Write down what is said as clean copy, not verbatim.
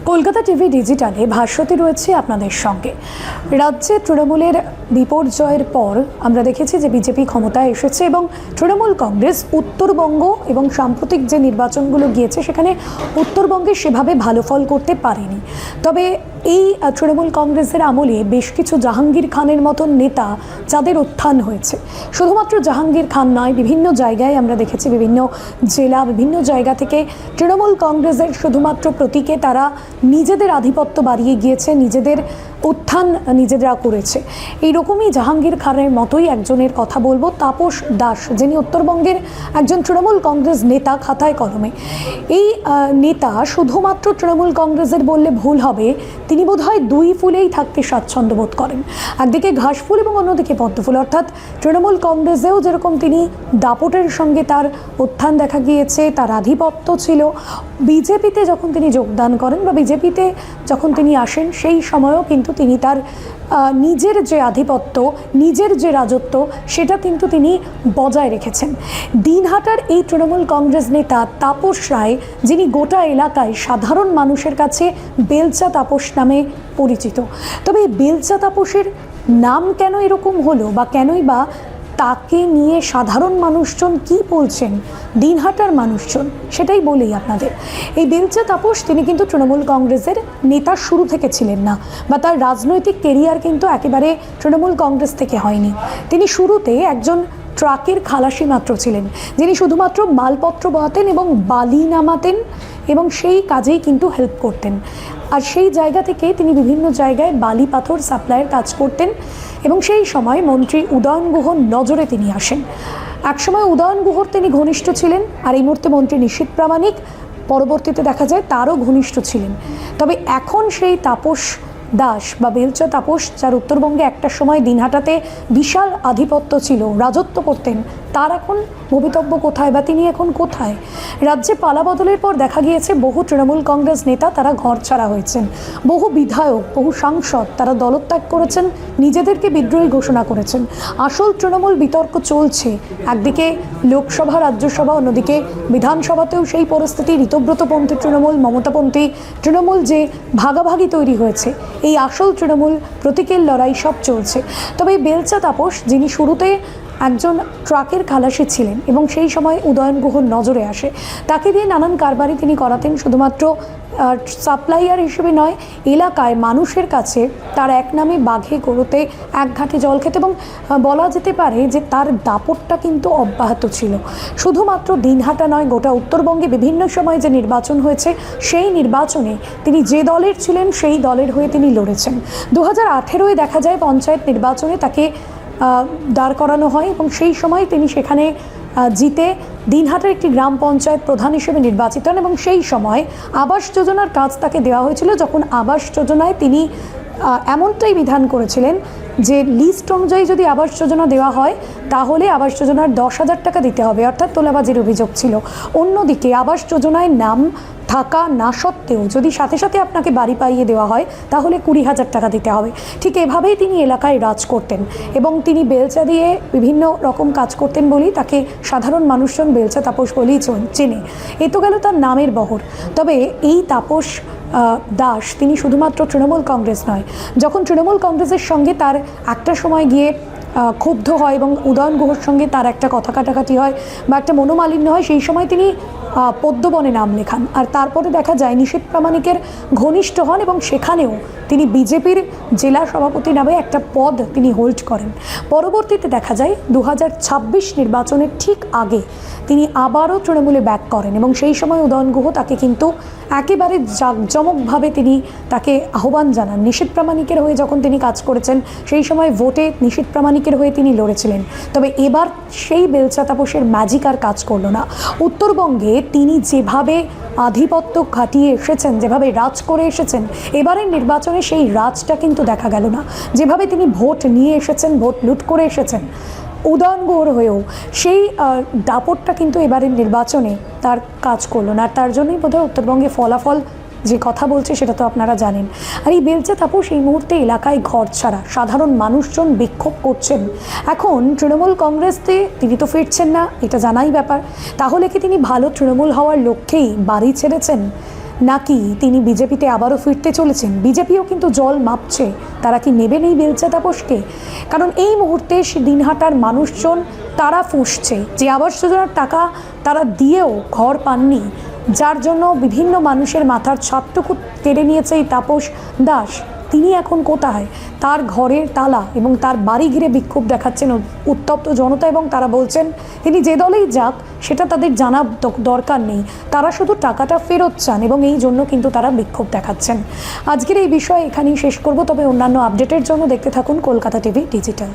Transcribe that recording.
Kolkata TV ডিজিটালে Bhaswati রয়েছে আপনাদের সঙ্গে। রাজ্যে তৃণমূলের বিপর্যয়ের পর আমরা দেখেছি যে বিজেপি ক্ষমতায় এসেছে এবং তৃণমূল কংগ্রেস উত্তরবঙ্গ এবং সাম্প্রতিক যে নির্বাচনগুলো গিয়েছে সেখানে উত্তরবঙ্গে সেভাবে ভালো ফল করতে পারেনি। তবে এই তৃণমূল কংগ্রেসের আমলে বেশ কিছু জাহাঙ্গীর খানের মতন নেতা যাদের উত্থান হয়েছে, শুধুমাত্র জাহাঙ্গীর খান নয়, বিভিন্ন জায়গায় আমরা দেখেছি, বিভিন্ন জেলা, বিভিন্ন জায়গা থেকে তৃণমূল কংগ্রেসের শুধুমাত্র প্রতীকে তারা নিজেদের আধিপত্য বাড়িয়ে গিয়েছে, নিজেদের উত্থান নিজেরা করেছে। এইরকমই জাহাঙ্গীর খানের মতোই একজনের কথা বলবো, তাপস দাস, যিনি উত্তরবঙ্গের একজন তৃণমূল কংগ্রেস নেতা খাতায় কলমে। এই নেতা শুধুমাত্র তৃণমূল কংগ্রেসের বললে ভুল হবে, তিনি বোধহয় দুই ফুলেই থাকতে স্বাচ্ছন্দ্য বোধ করেন, একদিকে ঘাসফুল এবং অন্যদিকে পদ্মফুল। অর্থাৎ তৃণমূল কংগ্রেসেও যেরকম তিনি দাপটের সঙ্গে তার উত্থান দেখা গিয়েছে, তার আধিপত্য ছিল, বিজেপিতে যখন তিনি যোগদান করেন বা বিজেপিতে যখন তিনি আসেন সেই সময়ও কিন্তু তিনি তার নিজের যে আধিপত্য, নিজের যে রাজত্ব, সেটা কিন্তু তিনি বজায় রেখেছেন। দিনহাটার এই তৃণমূল কংগ্রেস নেতা তাপস রায়, যিনি গোটা এলাকায় সাধারণ মানুষের কাছে বেলচা তাপস নামে পরিচিত। তবে এই বেলচা তাপসের নাম কেন এরকম হলো বা কেনই বা তাকে নিয়ে সাধারণ মানুষজন কি বলছেন, দিনহাটার মানুষজন, সেটাই বলি আপনাদের। এই বেলচা তাপস, তিনি কিন্তু তৃণমূল কংগ্রেসের নেতা শুরু থেকে ছিলেন না, বা তার রাজনৈতিক কেরিয়ার কিন্তু একেবারে তৃণমূল কংগ্রেস থেকে হয়নি। তিনি শুরুতে একজন ট্রাকের খালাসি মাত্র ছিলেন, যিনি শুধুমাত্র মালপত্র বহাতেন এবং বালি নামাতেন এবং সেই কাজেই কিন্তু হেল্প করতেন। আর সেই জায়গা থেকে তিনি বিভিন্ন জায়গায় বালি পাথর সাপ্লাইয়ের কাজ করতেন এবং সেই সময় মন্ত্রী উদয়ন গুহর নজরে তিনি আসেন। একসময় উদয়ন গুহর তিনি ঘনিষ্ঠ ছিলেন, আর এই মুহূর্তে মন্ত্রী নিশীথ প্রামাণিক পরবর্তীতে দেখা যায় তারও ঘনিষ্ঠ ছিলেন। তবে এখন সেই তাপস দাস বা বেলচা তাপস, যার উত্তরবঙ্গে একটা সময় দিনহাটাতে বিশাল আধিপত্য ছিল, রাজত্ব করতেন, তার এখন ভবিতব্য কোথায় বা তিনি এখন কোথায়? রাজ্যে পালাবদলের পর দেখা গিয়েছে বহু তৃণমূল কংগ্রেস নেতা তারা ঘর ছাড়া হয়েছেন, বহু বিধায়ক, বহু সাংসদ তারা দলত্যাগ করেছেন, নিজেদেরকে বিদ্রোহী ঘোষণা করেছেন। আসল তৃণমূল বিতর্ক চলছে, একদিকে লোকসভা, রাজ্যসভা, অন্যদিকে বিধানসভাতেও সেই পরিস্থিতি। ঋতব্রতপন্থী তৃণমূল, মমতাপন্থী তৃণমূল, যে ভাগাভাগি তৈরি হয়েছে, এই আসল তৃণমূল প্রতীকের লড়াই সব চলছে। তবে এই বেলচা তাপস, যিনি শুরুতে একজন ট্রাকের খালাসি ছিলেন এবং সেই সময় উদয়ন গুহর নজরে আসে, তাকে দিয়ে নানান কারবারই তিনি করাতেন। শুধুমাত্র সাপ্লাইয়ার হিসেবে নয়, এলাকায় মানুষের কাছে তার এক নামে বাঘে গরুতে এক ঘাটে জল খেতে, এবং বলা যেতে পারে যে তার দাপটটা কিন্তু অব্যাহত ছিল। শুধুমাত্র দিনহাটা নয়, গোটা উত্তরবঙ্গে বিভিন্ন সময় যে নির্বাচন হয়েছে, সেই নির্বাচনে তিনি যে দলের ছিলেন সেই দলের হয়ে তিনি লড়েছেন। 2018-এ দেখা যায় পঞ্চায়েত নির্বাচনে তাকে দাঁড় করানো হয় এবং সেই সময় তিনি সেখানে জিতে দিনহাটার একটি গ্রাম পঞ্চায়েত প্রধান হিসেবে নির্বাচিত হন। এবং সেই সময় আবাস যোজনার কাজ তাকে দেওয়া হয়েছিল, যখন আবাস যোজনায় তিনি এমনটাই বিধান করেছিলেন যে লিস্ট অনুযায়ী যদি আবাস যোজনা দেওয়া হয় তাহলে আবাস যোজনার 10,000 টাকা দিতে হবে, অর্থাৎ তোলাবাজির অভিযোগ ছিল। অন্যদিকে আবাস যোজনায় নাম থাকা না সত্ত্বেও যদি সাথে সাথে আপনাকে বাড়ি পাইয়ে দেওয়া হয় তাহলে 20,000 টাকা দিতে হবে। ঠিক এভাবেই তিনি এলাকায় রাজ করতেন এবং তিনি বেলচা দিয়ে বিভিন্ন রকম কাজ করতেন বলেই তাকে সাধারণ মানুষজন বেলচা তাপস বলেই চেনে। এ তো গেল তার নামের বহর। তবে এই তাপস দাস, তিনি শুধুমাত্র তৃণমূল কংগ্রেস নয়, যখন তৃণমূল কংগ্রেসের সঙ্গে তার একটা সময় গিয়ে ক্ষুব্ধ হয় এবং উদয়ন গুহর সঙ্গে তার একটা কথা কাটাকাটি হয় বা একটা মনোমালিন্য হয়, সেই সময় তিনি পদ্মবনে নাম লেখান। আর তারপরে দেখা যায় নিশীথ প্রামাণিকের ঘনিষ্ঠ হন এবং সেখানেও তিনি বিজেপির জেলা সভাপতি নামে একটা পদ তিনি হোল্ড করেন। পরবর্তীতে দেখা যায় 2026 নির্বাচনের ঠিক আগে তিনি আবারও তৃণমূলে ব্যাক করেন এবং সেই সময় উদয়ন গুহ তাকে কিন্তু একেবারে জাঁকজমকভাবে তিনি তাকে আহ্বান জানান। নিশীথ প্রামাণিকের হয়ে যখন তিনি কাজ করেছেন, সেই সময় ভোটে নিশীথ প্রামাণিকের হয়ে তিনি লড়েছিলেন। তবে এবার সেই বেলচা তাপসের ম্যাজিক আর কাজ করলো না। উত্তরবঙ্গে তিনি যেভাবে আধিপত্য খাটিয়ে এসেছেন, যেভাবে রাজ করে এসেছেন, এবারের নির্বাচনে সেই রাজটা কিন্তু দেখা গেল না। যেভাবে তিনি ভোট নিয়ে এসেছেন, ভোট লুট করে এসেছেন উদয়ন গুহর হয়েও, সেই দাপটটা কিন্তু এবারের নির্বাচনে তার কাজ করলো না। আর তার জন্যই বোধহয় উত্তরবঙ্গে ফলাফল যে কথা বলছে সেটা তো আপনারা জানেন। আর এই বেলচা তাপস এই মুহূর্তে এলাকায় ঘর ছাড়া, সাধারণ মানুষজন বিক্ষোভ করছেন। এখন তৃণমূল কংগ্রেসতে তিনি তো ফিরছেন না, এটা জানাই ব্যাপার। তাহলে কি তিনি ভালো তৃণমূল হওয়ার লক্ষ্যেই বাড়ি ছেড়েছেন? নাকি তিনি বিজেপিতে আবারও ফিরতে চলেছেন? বিজেপিও কিন্তু জল মাপছে, তারা কি নেবেন এই বেলচা তাপসকে? কারণ এই মুহূর্তে দিনহাটার মানুষজন তারা ফুঁসছে যে আবাস যোজনার টাকা তারা দিয়েও ঘর পাননি, যার জন্য বিভিন্ন মানুষের মাথার ছাদটুকু কেড়ে নিয়েছে এই তাপস দাস। তিনি এখন কোথায়? তার ঘরের তালা এবং তার বাড়ি ঘিরে বিক্ষোভ দেখাচ্ছেন উত্তপ্ত জনতা, এবং তারা বলছেন তিনি যে দলেই যাক সেটা তাদের জানা দরকার নেই, তারা শুধু টাকাটা ফেরত চান, এবং এই জন্য কিন্তু তারা বিক্ষোভ দেখাচ্ছেন। আজকের এই বিষয় এখানেই শেষ করব, তবে অন্যান্য আপডেটের জন্য দেখতে থাকুন কলকাতা টিভি ডিজিটাল।